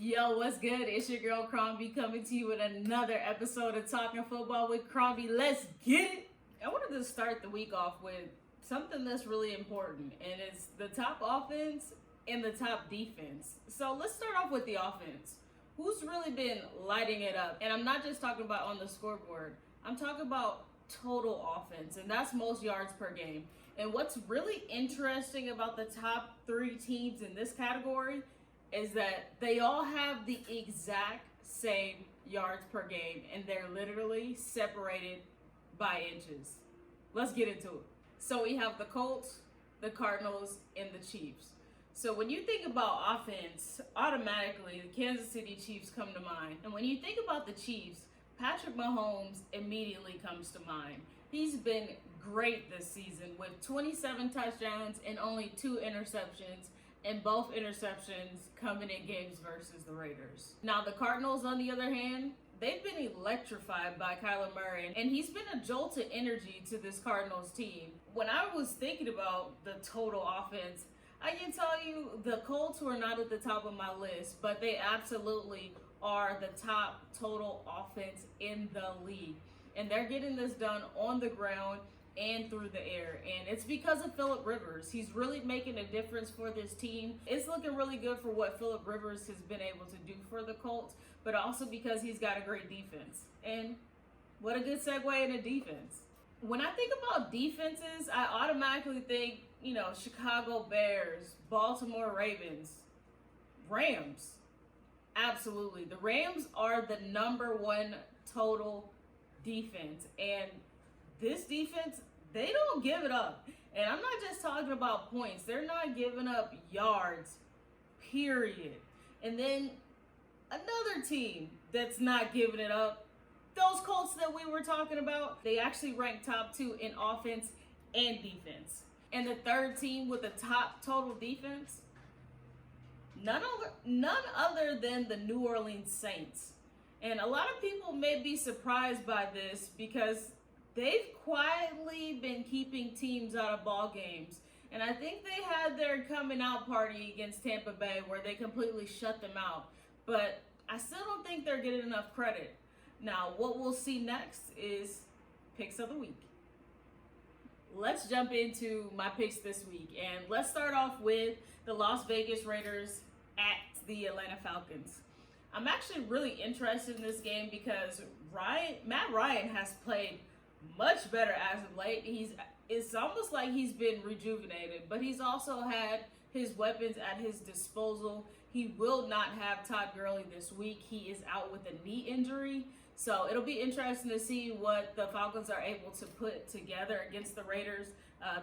Yo, what's good? It's your girl Crombie coming to you with another episode of Talking Football with Crombie. Let's get it! I wanted to start the week off with something that's really important, and it's the top offense and the top defense. So let's start off with the offense. Who's really been lighting it up? And I'm not just talking about on the scoreboard. I'm talking about total offense, and that's most yards per game. And what's really interesting about the top three teams in this category is that they all have the exact same yards per game, and they're literally separated by inches. Let's get into it. So we have the Colts, the Cardinals, and the Chiefs. So when you think about offense, automatically the Kansas City Chiefs come to mind. And when you think about the Chiefs, Patrick Mahomes immediately comes to mind. He's been great this season with 27 touchdowns and only 2 interceptions, and both interceptions coming in games versus the Raiders. Now the Cardinals, on the other hand, they've been electrified by Kyler Murray, and he's been a jolt of energy to this Cardinals team. When I was thinking about the total offense, I can tell you the Colts were not at the top of my list, but they absolutely are the top total offense in the league. And they're getting this done on the ground and through the air, and it's because of Phillip Rivers. He's really making a difference for this team. It's looking really good for what Phillip Rivers has been able to do for the Colts, but also because he's got a great defense. And what a good segue into defense. When I think about defenses, I automatically think, Chicago Bears, Baltimore Ravens, Rams. Absolutely. The Rams are the number one total defense, and this defense, they don't give it up. And I'm not just talking about points. They're not giving up yards, period. And then another team that's not giving it up, those Colts that we were talking about, they actually rank top 2 in offense and defense. And the third team with the top total defense, none other than the New Orleans Saints. And a lot of people may be surprised by this because they've quietly been keeping teams out of ball games. And I think they had their coming out party against Tampa Bay where they completely shut them out. But I still don't think they're getting enough credit. Now, what we'll see next is picks of the week. Let's jump into my picks this week. And let's start off with the Las Vegas Raiders at the Atlanta Falcons. I'm actually really interested in this game because Matt Ryan has played much better as of late. It's almost like he's been rejuvenated, but he's also had his weapons at his disposal. He will not have Todd Gurley this week. He is out with a knee injury. So it'll be interesting to see what the Falcons are able to put together against the Raiders.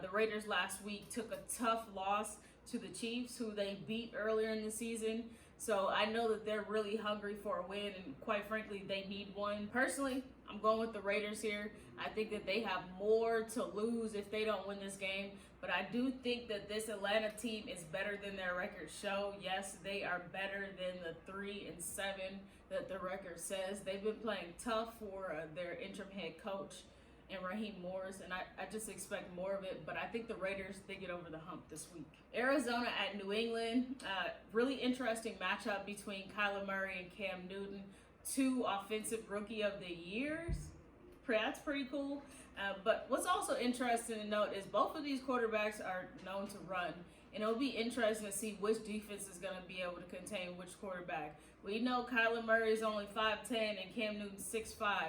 The Raiders last week took a tough loss to the Chiefs, who they beat earlier in the season. So I know that they're really hungry for a win, and quite frankly, they need one. Personally, I'm going with the Raiders here. I think that they have more to lose if they don't win this game, but I do think that this Atlanta team is better than their records show. Yes, they are better than the 3-7 that the record says. They've been playing tough for their interim head coach and Raheem Morris, and I just expect more of it, but I think the Raiders, they get over the hump this week. Arizona at New England, really interesting matchup between Kyler Murray and Cam Newton, 2 offensive rookie of the years. That's pretty cool. But what's also interesting to note is both of these quarterbacks are known to run, and it'll be interesting to see which defense is going to be able to contain which quarterback. We know Kyler Murray is only 5'10", and Cam Newton 6'5".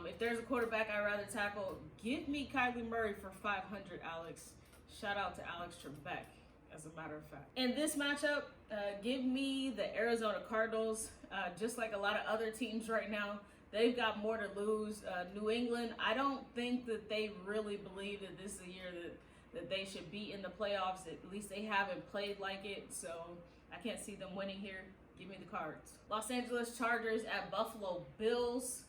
If there's a quarterback I'd rather tackle, give me Kyler Murray for 500, Alex. Shout out to Alex Trebek, as a matter of fact. In this matchup, give me the Arizona Cardinals. Just like a lot of other teams right now, they've got more to lose. New England, I don't think that they really believe that this is a year that they should be in the playoffs. At least they haven't played like it, so I can't see them winning here. Give me the Cards. Los Angeles Chargers at Buffalo Bills.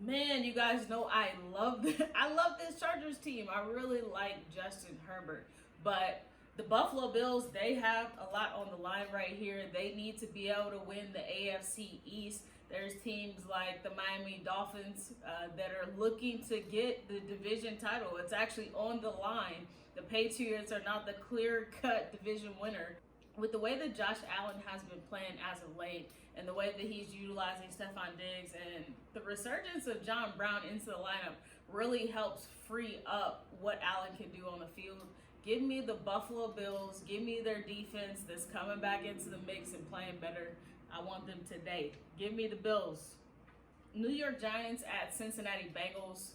Man, you guys know I love this Chargers team. I really like Justin Herbert. But the Buffalo Bills, they have a lot on the line right here. They need to be able to win the AFC East. There's teams like the Miami Dolphins that are looking to get the division title. It's actually on the line. The Patriots are not the clear-cut division winner. with the way that Josh Allen has been playing as of late and the way that he's utilizing Stephon Diggs and the resurgence of John Brown into the lineup really helps free up what Allen can do on the field. Give me the Buffalo Bills. Give me their defense that's coming back into the mix and playing better. I want them today. Give me the Bills. New York Giants at Cincinnati Bengals.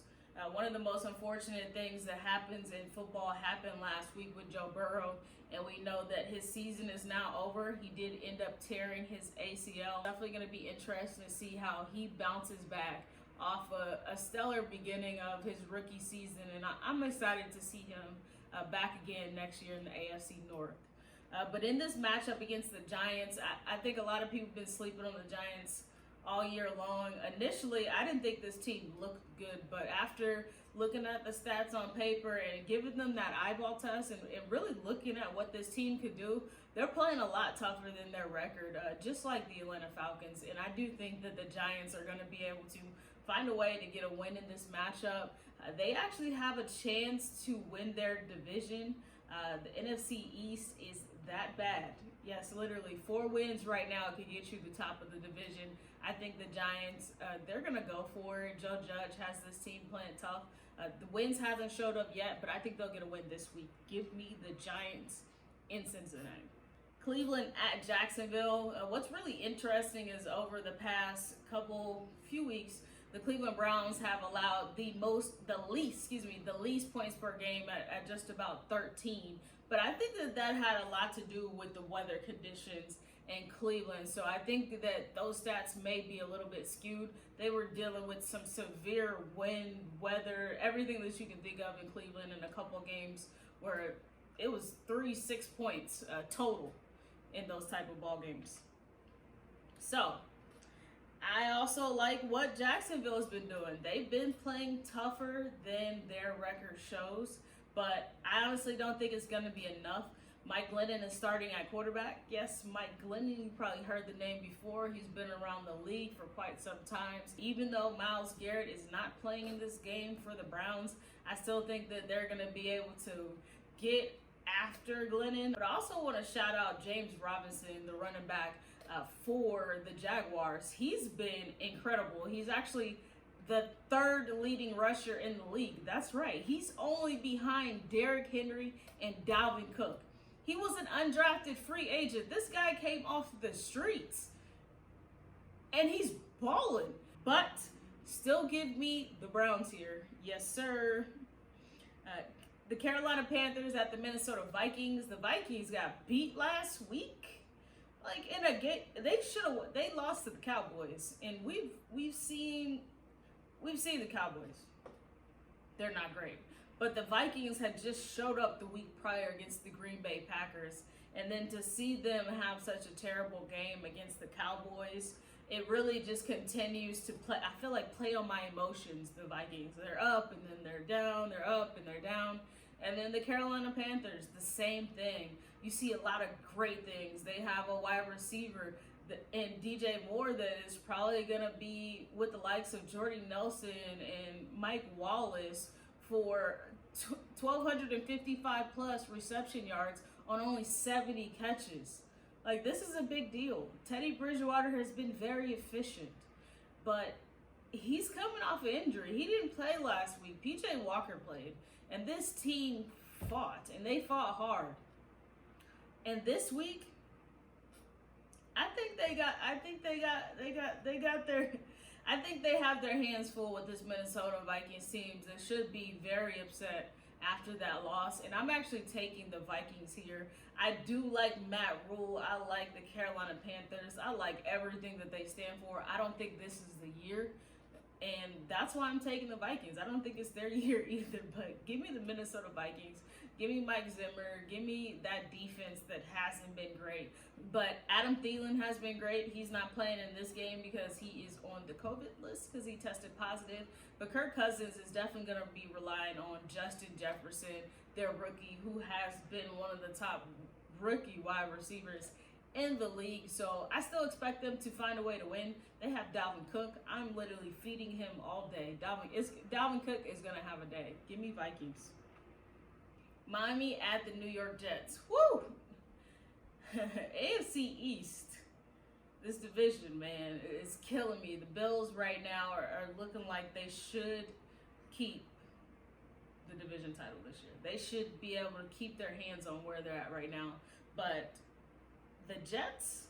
One of the most unfortunate things that happens in football happened last week with Joe Burrow, and we know that his season is now over. He did end up tearing his ACL. Definitely going to be interesting to see how he bounces back off a stellar beginning of his rookie season, and I'm excited to see him back again next year in the AFC North. But in this matchup against the Giants, I think a lot of people have been sleeping on the Giants all year long. Initially, I didn't think this team looked good, but after looking at the stats on paper and giving them that eyeball test and really looking at what this team could do, they're playing a lot tougher than their record, just like the Atlanta Falcons. And I do think that the Giants are going to be able to find a way to get a win in this matchup. They actually have a chance to win their division. The NFC East is that bad. Yes, literally 4 wins right now could get you the top of the division. I think the Giants, they're going to go for it. Joe Judge has this team playing tough. The wins haven't showed up yet, but I think they'll get a win this week. Give me the Giants in Cincinnati. Cleveland at Jacksonville. What's really interesting is over the past few weeks, the Cleveland Browns have allowed the least points per game at just about 13. But I think that had a lot to do with the weather conditions in Cleveland. So I think that those stats may be a little bit skewed. They were dealing with some severe wind, weather, everything that you can think of in Cleveland in a couple games where it was 3-6 points total in those type of ball games. So I also like what Jacksonville has been doing. They've been playing tougher than their record shows, but I honestly don't think it's going to be enough. Mike Glennon is starting at quarterback. Yes, Mike Glennon, you probably heard the name before. He's been around the league for quite some time. Even though Myles Garrett is not playing in this game for the Browns, I still think that they're going to be able to get after Glennon. But I also want to shout out James Robinson, the running back for the Jaguars. He's been incredible. He's actually the 3rd leading rusher in the league. That's right. He's only behind Derrick Henry and Dalvin Cook. He was an undrafted free agent. This guy came off the streets, and he's balling. But still give me the Browns here. Yes, sir. The Carolina Panthers at the Minnesota Vikings. The Vikings got beat last week. Like in a game, they lost to the Cowboys, and we've seen the Cowboys. They're not great. But the Vikings had just showed up the week prior against the Green Bay Packers. And then to see them have such a terrible game against the Cowboys, it really just continues to play. I feel like play on my emotions, the Vikings. They're up and then they're down. They're up and they're down. And then the Carolina Panthers, the same thing. You see a lot of great things. They have a wide receiver and DJ Moore that is probably going to be with the likes of Jordy Nelson and Mike Wallace for 1,255 plus reception yards on only 70 catches. Like, this is a big deal. Teddy Bridgewater has been very efficient, but he's coming off an injury. He didn't play last week. PJ Walker played, and this team fought, and they fought hard. And this week, I think they have their hands full with this Minnesota Vikings team that should be very upset after that loss. And I'm actually taking the Vikings here. I do like Matt Rule. I like the Carolina Panthers. I like everything that they stand for. I don't think this is the year. And that's why I'm taking the Vikings. I don't think it's their year either, but give me the Minnesota Vikings. Give me Mike Zimmer. Give me that defense that hasn't been great. But Adam Thielen has been great. He's not playing in this game because he is on the COVID list because he tested positive. But Kirk Cousins is definitely going to be relying on Justin Jefferson, their rookie, who has been one of the top rookie wide receivers in the league. So I still expect them to find a way to win. They have Dalvin Cook. I'm literally feeding him all day. Dalvin Cook is going to have a day. Give me Vikings. Miami at the New York Jets. Woo! AFC East, this division, man, is killing me. The Bills right now are looking like they should keep the division title this year. They should be able to keep their hands on where they're at right now. But the Jets,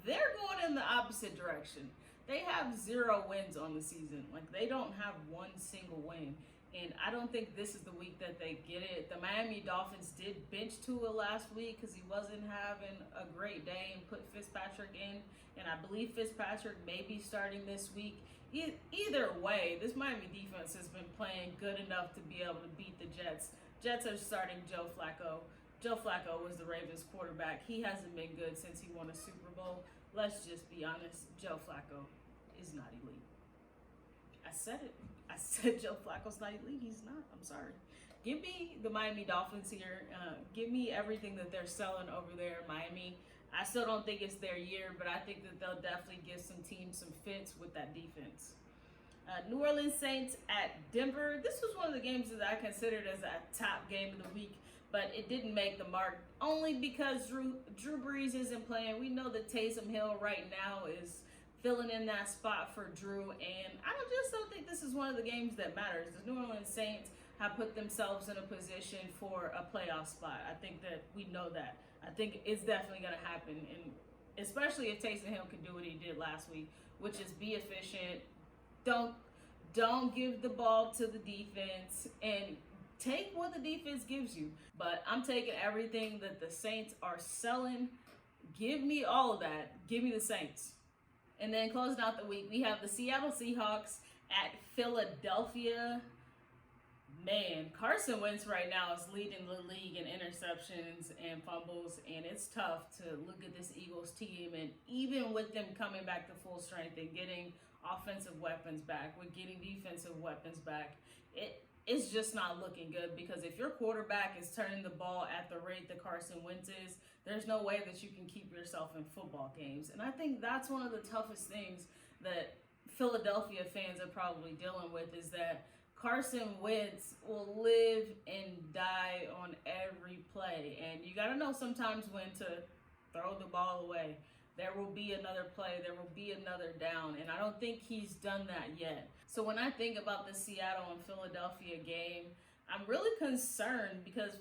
they're going in the opposite direction. They have 0 wins on the season. Like, they don't have one single win. And I don't think this is the week that they get it. The Miami Dolphins did bench Tua last week because he wasn't having a great day and put Fitzpatrick in. And I believe Fitzpatrick may be starting this week. Either way, this Miami defense has been playing good enough to be able to beat the Jets. Jets are starting Joe Flacco. Joe Flacco was the Ravens quarterback. He hasn't been good since he won a Super Bowl. Let's just be honest. Joe Flacco is not elite. I said it. I said Joe Flacco's not elite. He's not. I'm sorry. Give me the Miami Dolphins here. Give me everything that they're selling over there in Miami. I still don't think it's their year, but I think that they'll definitely give some teams some fits with that defense. New Orleans Saints at Denver. This was one of the games that I considered as a top game of the week, but it didn't make the mark only because Drew Brees isn't playing. We know that Taysom Hill right now is filling in that spot for Drew, and I just don't think this is one of the games that matters. The New Orleans Saints have put themselves in a position for a playoff spot. I think that we know that. I think it's definitely going to happen, and especially if Taysom Hill can do what he did last week, which is be efficient. Don't give the ball to the defense, and take what the defense gives you. But I'm taking everything that the Saints are selling. Give me all of that. Give me the Saints. And then closing out the week, we have the Seattle Seahawks at Philadelphia. Man, Carson Wentz right now is leading the league in interceptions and fumbles, and it's tough to look at this Eagles team, and even with them coming back to full strength and getting offensive weapons back, with getting defensive weapons back, it's just not looking good, because if your quarterback is turning the ball at the rate that Carson Wentz is, there's no way that you can keep yourself in football games. And I think that's one of the toughest things that Philadelphia fans are probably dealing with, is that Carson Wentz will live and die on every play. And you got to know sometimes when to throw the ball away. There will be another play. There will be another down. And I don't think he's done that yet. So when I think about the Seattle and Philadelphia game, I'm really concerned because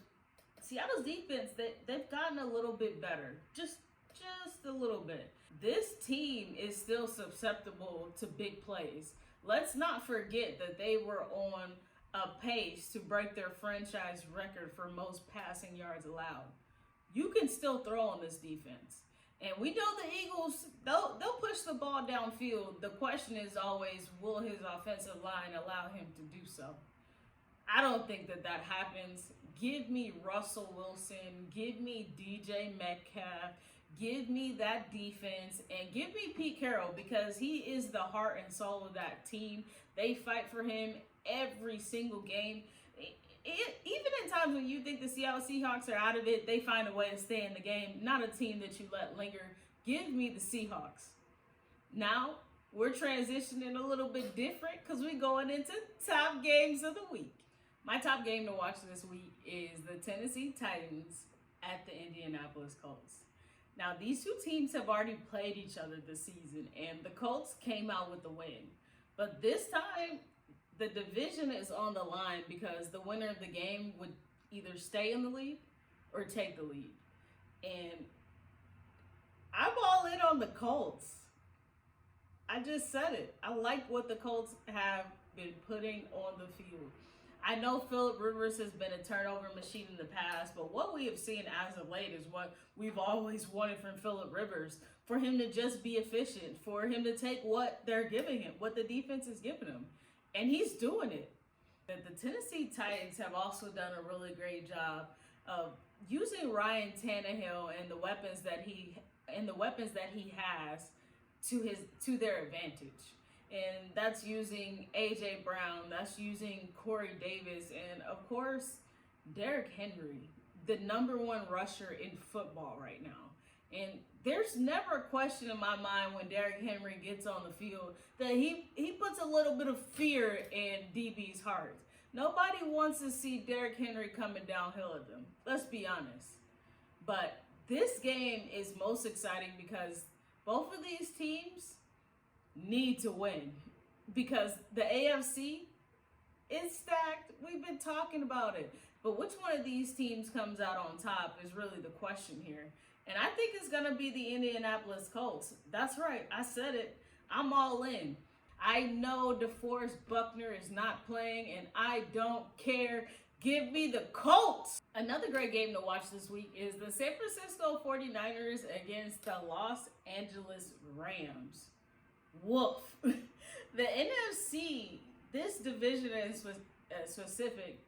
Seattle's defense, they've gotten a little bit better. Just a little bit. This team is still susceptible to big plays. Let's not forget that they were on a pace to break their franchise record for most passing yards allowed. You can still throw on this defense. And we know the Eagles, they'll push the ball downfield. The question is always, will his offensive line allow him to do so? I don't think that happens. Give me Russell Wilson. Give me DJ Metcalf. Give me that defense. And give me Pete Carroll, because he is the heart and soul of that team. They fight for him every single game. Even in times when you think the Seattle Seahawks are out of it, they find a way to stay in the game. Not a team that you let linger. Give me the Seahawks. Now, we're transitioning a little bit different because we're going into top games of the week. My top game to watch this week is the Tennessee Titans at the Indianapolis Colts. Now, these two teams have already played each other this season, and the Colts came out with the win. But this time, the division is on the line because the winner of the game would either stay in the lead or take the lead. And I'm all in on the Colts. I just said it. I like what the Colts have been putting on the field. I know Phillip Rivers has been a turnover machine in the past, but what we have seen as of late is what we've always wanted from Phillip Rivers, for him to just be efficient, for him to take what they're giving him, what the defense is giving him. And he's doing it. The Tennessee Titans have also done a really great job of using Ryan Tannehill and the weapons that he has to their advantage. And that's using A.J. Brown, that's using Corey Davis, and of course, Derrick Henry, the #1 rusher in football right now. And there's never a question in my mind when Derrick Henry gets on the field that he puts a little bit of fear in DB's heart. Nobody wants to see Derrick Henry coming downhill at them. Let's be honest. But this game is most exciting because both of these teams need to win because the AFC is stacked. We've been talking about it. But which one of these teams comes out on top is really the question here. And I think it's going to be the Indianapolis Colts. That's right. I said it. I'm all in. I know DeForest Buckner is not playing, and I don't care. Give me the Colts. Another great game to watch this week is the San Francisco 49ers against the Los Angeles Rams. Woof. The NFC, this division in specific,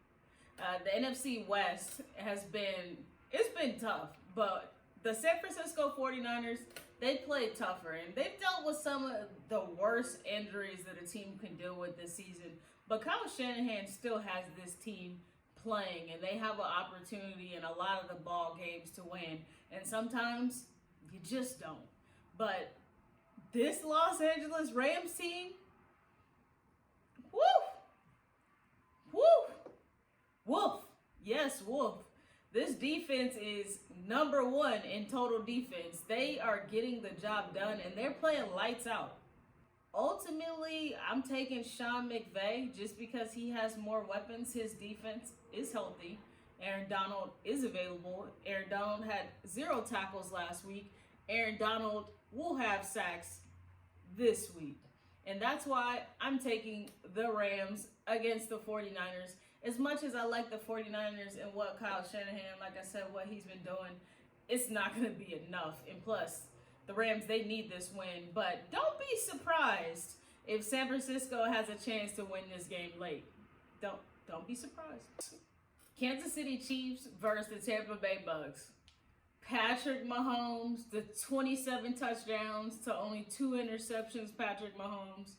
the NFC West it's been tough, but the San Francisco 49ers, they played tougher, and they've dealt with some of the worst injuries that a team can deal with this season. But Kyle Shanahan still has this team playing, and they have an opportunity in a lot of the ball games to win. And sometimes you just don't. But this Los Angeles Rams team, woof, woof, woof. Yes, woof. This defense is number one in total defense. They are getting the job done, and they're playing lights out. Ultimately, I'm taking Sean McVay just because he has more weapons. His defense is healthy. Aaron Donald is available. Aaron Donald had 0 tackles last week. Aaron Donald will have sacks this week. And that's why I'm taking the Rams against the 49ers. As much as I like the 49ers and what Kyle Shanahan, like I said, what he's been doing, it's not going to be enough. And plus, the Rams, they need this win. But don't be surprised if San Francisco has a chance to win this game late. Don't be surprised. Kansas City Chiefs versus the Tampa Bay Bucks. Patrick Mahomes, the 27 touchdowns to only 2 interceptions, Patrick Mahomes,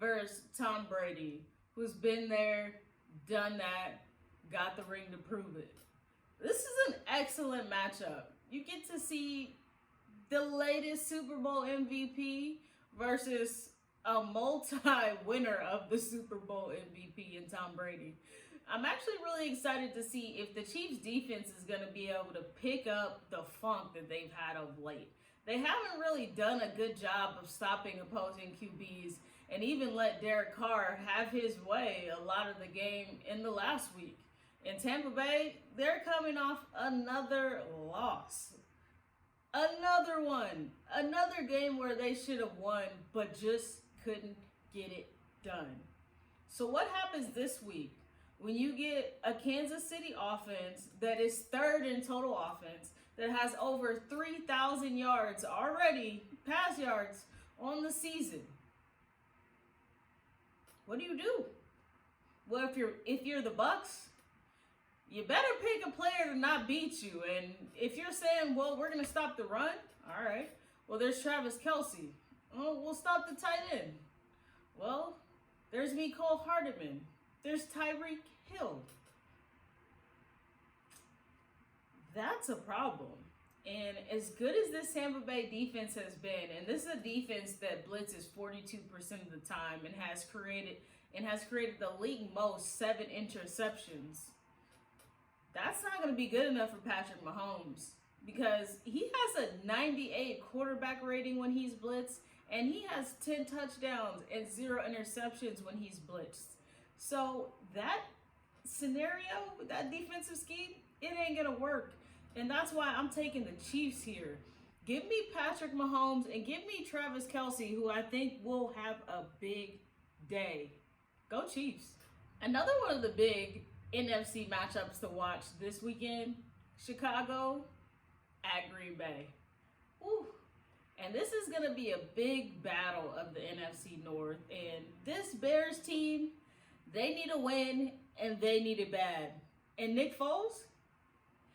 versus Tom Brady, who's been there, done that, got the ring to prove it. This is an excellent matchup. You get to see the latest Super Bowl MVP versus a multi-winner of the Super Bowl MVP in Tom Brady. I'm actually really excited to see if the Chiefs defense is going to be able to pick up the funk that they've had of late. They haven't really done a good job of stopping opposing QBs and even let Derek Carr have his way a lot of the game in the last week. In Tampa Bay, they're coming off another loss. Another one. Another game where they should have won, but just couldn't get it done. So what happens this week when you get a Kansas City offense that is third in total offense, that has over 3,000 yards already, pass yards, on the season? What do? Well, if you're the Bucks, you better pick a player to not beat you. And if you're saying, well, we're going to stop the run, all right. Well, there's Travis Kelce. Oh, we'll stop the tight end. Well, there's Mecole Hardman. There's Tyreek Hill. That's a problem. And as good as this Tampa Bay defense has been, and this is a defense that blitzes 42% of the time and has created the league most 7 interceptions. That's not going to be good enough for Patrick Mahomes because he has a 98 quarterback rating when he's blitzed, and he has 10 touchdowns and 0 interceptions when he's blitzed. So that scenario with that defensive scheme, it ain't going to work. And that's why I'm taking the Chiefs here. Give me Patrick Mahomes and give me Travis Kelce, who I think will have a big day. Go Chiefs. Another one of the big NFC matchups to watch this weekend, Chicago at Green Bay. Woo. And this is going to be a big battle of the NFC North. And this Bears team, they need a win, and they need it bad. And Nick Foles,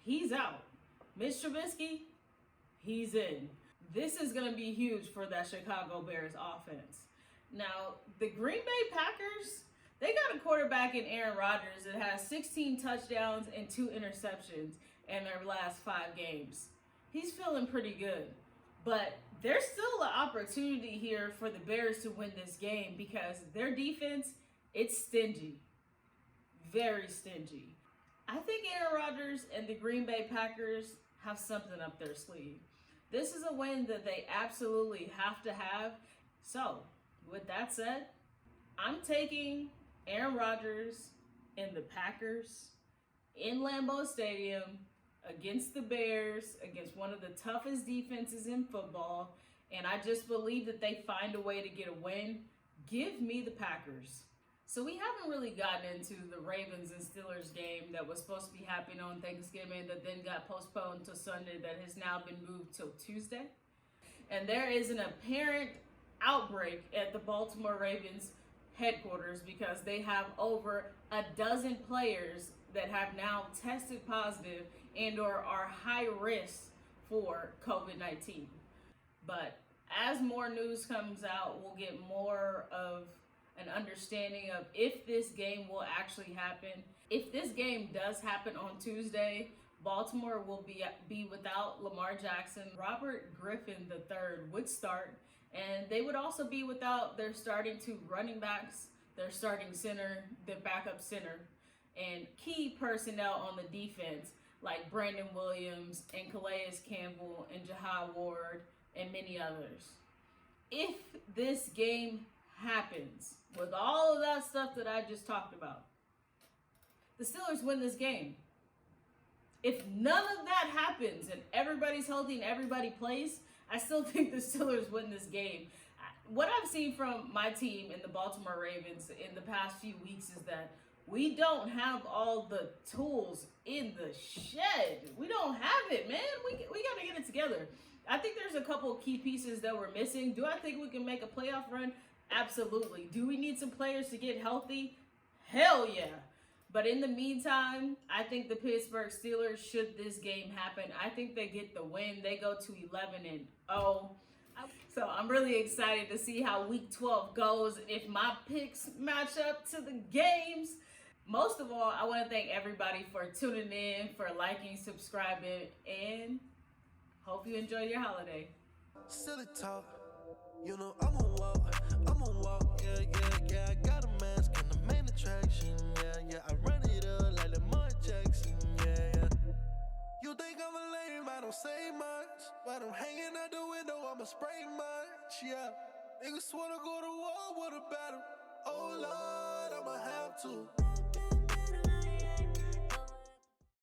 he's out. Mitch Trubisky, he's in. This is going to be huge for that Chicago Bears offense. Now, the Green Bay Packers, they got a quarterback in Aaron Rodgers that has 16 touchdowns and 2 interceptions in their last 5 games. He's feeling pretty good. But there's still an opportunity here for the Bears to win this game because their defense, it's stingy. Very stingy. I think Aaron Rodgers and the Green Bay Packers have something up their sleeve. This is a win that they absolutely have to have. So, with that said, I'm taking Aaron Rodgers and the Packers in Lambeau Stadium against the Bears, against one of the toughest defenses in football, and I just believe that they find a way to get a win. Give me the Packers. So we haven't really gotten into the Ravens and Steelers game that was supposed to be happening on Thanksgiving that then got postponed to Sunday that has now been moved till Tuesday. And there is an apparent outbreak at the Baltimore Ravens headquarters because they have over a dozen players that have now tested positive and or are high risk for COVID-19. But as more news comes out, we'll get more of an understanding of if this game will actually happen. If this game does happen on Tuesday, Baltimore will be without Lamar Jackson. Robert Griffin III would start, and they would also be without their starting two running backs, their starting center, their backup center, and key personnel on the defense like Brandon Williams and Calais Campbell and Jahai Ward and many others. If this game happens with all of that stuff that I just talked about, the Steelers win this game. If none of that happens and everybody's healthy and everybody plays, I still think the Steelers win this game. What I've seen from my team in the Baltimore Ravens in the past few weeks is that we don't have all the tools in the shed. We don't have it, man. We got to get it together. I think there's a couple key pieces that we're missing. Do I think we can make a playoff run? Absolutely. Do we need some players to get healthy? Hell yeah. But in the meantime, I think the Pittsburgh Steelers, should this game happen, I think they get the win. They go to 11-0. So I'm really excited to see how week 12 goes, if my picks match up to the games. Most of all, I want to thank everybody for tuning in, for liking, subscribing, and hope you enjoy your holiday. Silly talk, you know I'm on walk, yeah, I got a mask and the main attraction, yeah, I run it up like Lamar Jackson, yeah. You think I'm a lame, I don't say much, but I'm hanging out the window, I'ma spray much, yeah. Niggas wanna go to war with a battle, oh Lord, I'ma have to.